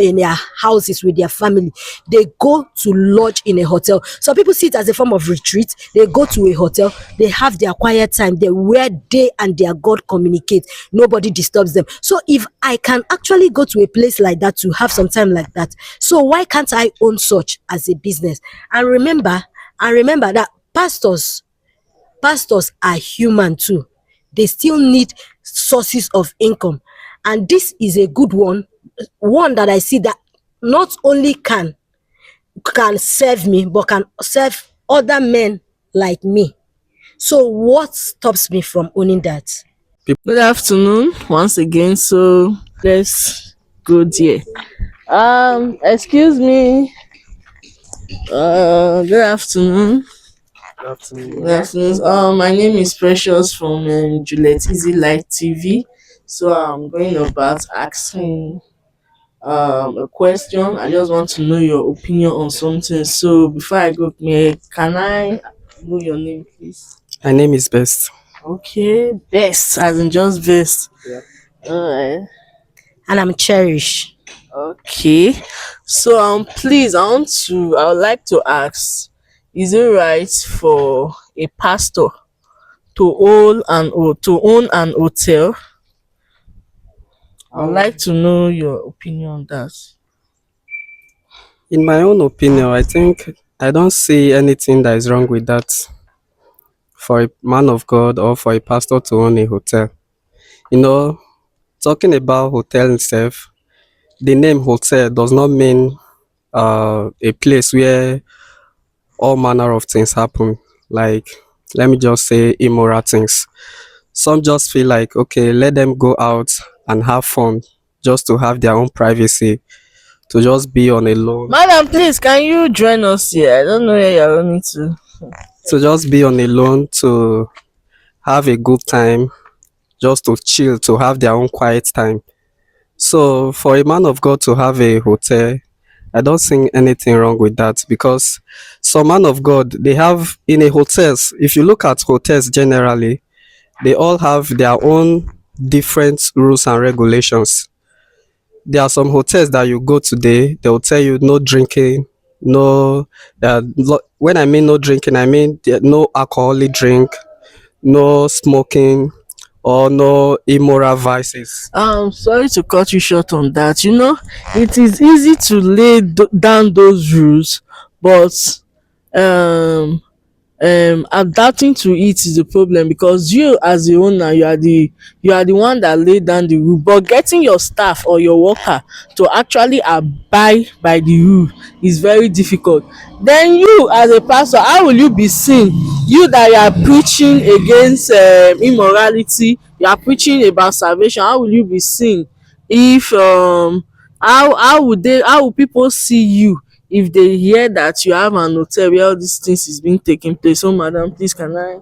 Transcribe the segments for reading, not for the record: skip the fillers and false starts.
in their houses with their family, they go to lodge in a hotel. Some people see it as a form of retreat. They go to a hotel, they have their quiet time there where they and their God communicate. Nobody disturbs them. So if I can actually go to a place like that to have some time like that, so why can't I own such as a business? And remember that pastors are human too. They still need sources of income. And this is a good one that I see that not only can serve me, but can serve other men like me. So what stops me from owning that? Good afternoon once again. So let's go there. Excuse me. Good afternoon. Good afternoon. My name is Precious from Juliet Easy Light TV. So I'm going about asking a question. I just want to know your opinion on something. So before I go, can I know your name, please? My name is Best. Okay, best, as in just best. Alright. And I'm Cherish. Okay. So please, I would like to ask, is it right for a pastor to own an hotel? I would like to know your opinion on that. In my own opinion, I think I don't see anything that is wrong with that for a man of God or for a pastor to own a hotel. You know, talking about hotel itself, the name hotel does not mean a place where all manner of things happen. Like, let me just say immoral things. Some just feel like, okay, let them go out and have fun just to have their own privacy, to just be on a loan, Madam, please, can you join us here? I don't know where you're running to. to have a good time, just to chill, to have their own quiet time. So for a man of God to have a hotel, I don't think anything wrong with that, because some man of God, they have in a hotels, if you look at hotels generally, they all have their own different rules and regulations. There are some hotels that you go today, they will tell you no drinking, no when I mean no drinking, I mean no alcoholic drink, no smoking, or no immoral vices. Sorry to cut you short on that. It is easy to lay down those rules, but um adapting to it is the problem, because you as the owner, you are the one that laid down the rule, but getting your staff or your worker to actually abide by the rule is very difficult. Then you as a pastor, how will you be seen? You that you are preaching against immorality, you are preaching about salvation, how will you be seen? If how will people see you if they hear that you have an hotel where all these things is being taking place? So madam, please, can I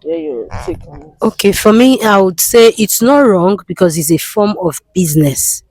hear your take on it? Okay, for me, I would say it's not wrong because it's a form of business.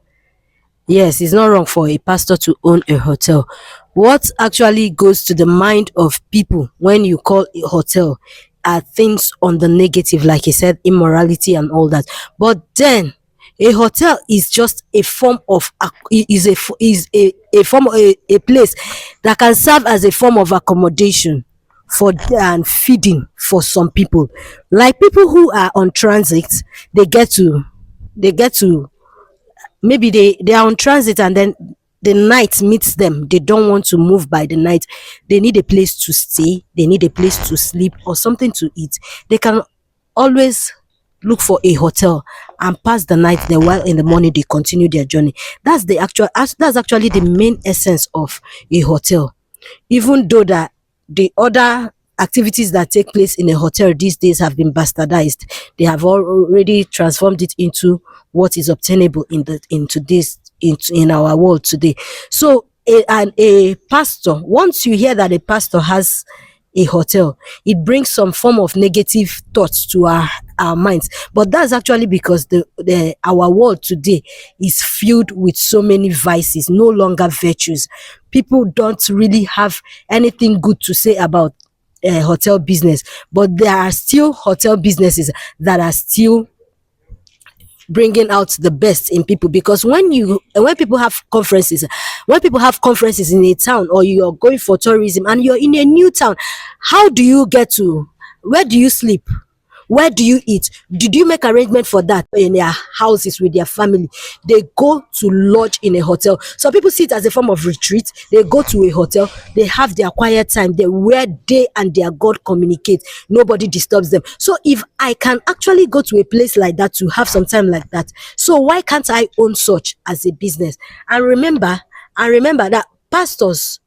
Yes, it's not wrong for a pastor to own a hotel. What actually goes to the mind of people when you call a hotel are things on the negative, like you said, immorality and all that. But then a hotel is just a form of is a form a place that can serve as a form of accommodation for and feeding for some people. Like people who are on transit, they get to maybe they are on transit and then the night meets them. They don't want to move by the night. They need a place to stay, they need a place to sleep or something to eat. They can always look for a hotel and pass the night there, while in the morning they continue their journey. That's actually the main essence of a hotel. Even though that the other activities that take place in a hotel these days have been bastardized, they have already transformed it into what is obtainable in our world today. So a pastor, once you hear that a pastor has a hotel, it brings some form of negative thoughts to our minds. But that's actually because the our world today is filled with so many vices, no longer virtues. People don't really have anything good to say about hotel business, but there are still hotel businesses that are still bringing out the best in people, because when people have conferences in a town, or you're going for tourism and you're in a new town, how do you get to, where do you sleep, where do you eat? Did you make arrangement for that in their houses with their family? They go to lodge in a hotel. Some people see it as a form of retreat. They go to a hotel, they have their quiet time, they where they and their God communicate. Nobody disturbs them. So if I can actually go to a place like that to have some time like that, so why can't I own such as a business? And remember that pastors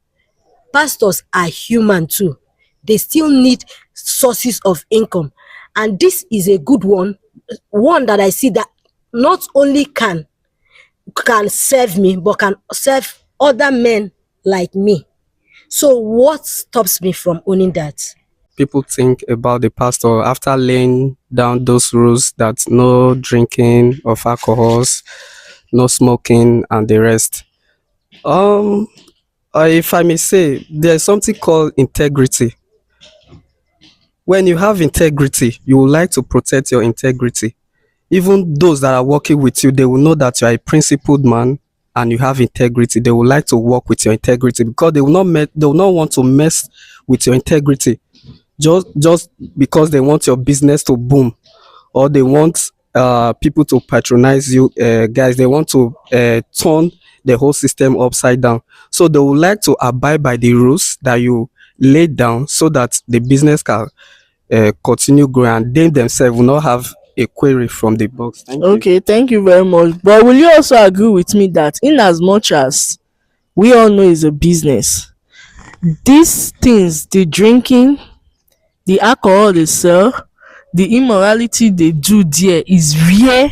are human too. They still need sources of income. And this is a good one that I see that not only can serve me, but can serve other men like me. So what stops me from owning that? People think about the pastor after laying down those rules, that no drinking of alcohols, no smoking, and the rest. Um, if I may say, there's something called integrity. When you have integrity, you would like to protect your integrity. Even those that are working with you, they will know that you are a principled man and you have integrity. They would like to work with your integrity, because they will not want to mess with your integrity just because they want your business to boom, or they want people to patronize you. Guys, they want to turn the whole system upside down. So they would like to abide by the rules that you laid down, so that the business can continue growing, and they themselves will not have a query from the box. Thank you. Okay, thank you very much. But will you also agree with me that in as much as we all know it's a business, these things, the drinking, the alcohol they sell, the immorality they do there is where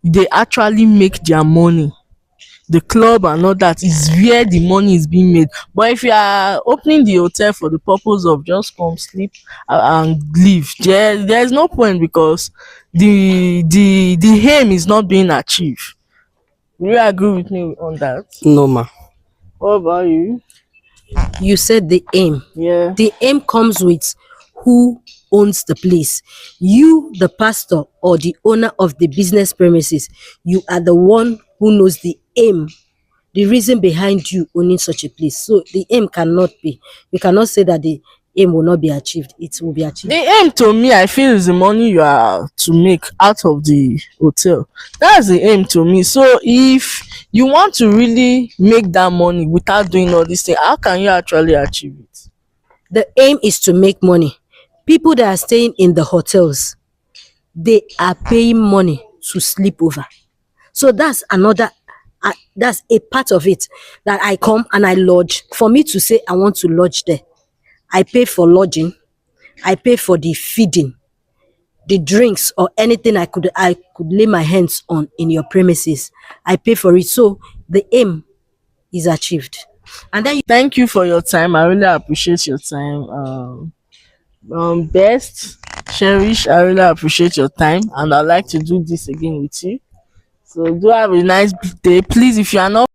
they actually make their money. The club and all that is where the money is being made. But if you are opening the hotel for the purpose of just come sleep and leave, there's no point, because the aim is not being achieved. Will you agree with me on that? No, ma. What about you? You said the aim. Yeah. The aim comes with who owns the place. You, the pastor or the owner of the business premises, you are the one who knows the aim, the reason behind you owning such a place. So the aim cannot be, you cannot say that the aim will not be achieved. It will be achieved. The aim to me, I feel, is the money you are to make out of the hotel. That's the aim to me. So if you want to really make that money without doing all these things, how can you actually achieve it? The aim is to make money. People that are staying in the hotels, they are paying money to sleep over. So that's that's a part of it, that I come and I lodge. For me to say I want to lodge there, I pay for lodging, I pay for the feeding, the drinks, or anything I could lay my hands on in your premises. I pay for it. So the aim is achieved. And then Thank you for your time. I really appreciate your time. Best Cherish, I really appreciate your time, and I'd like to do this again with you. So do have a nice day. Please, if you are not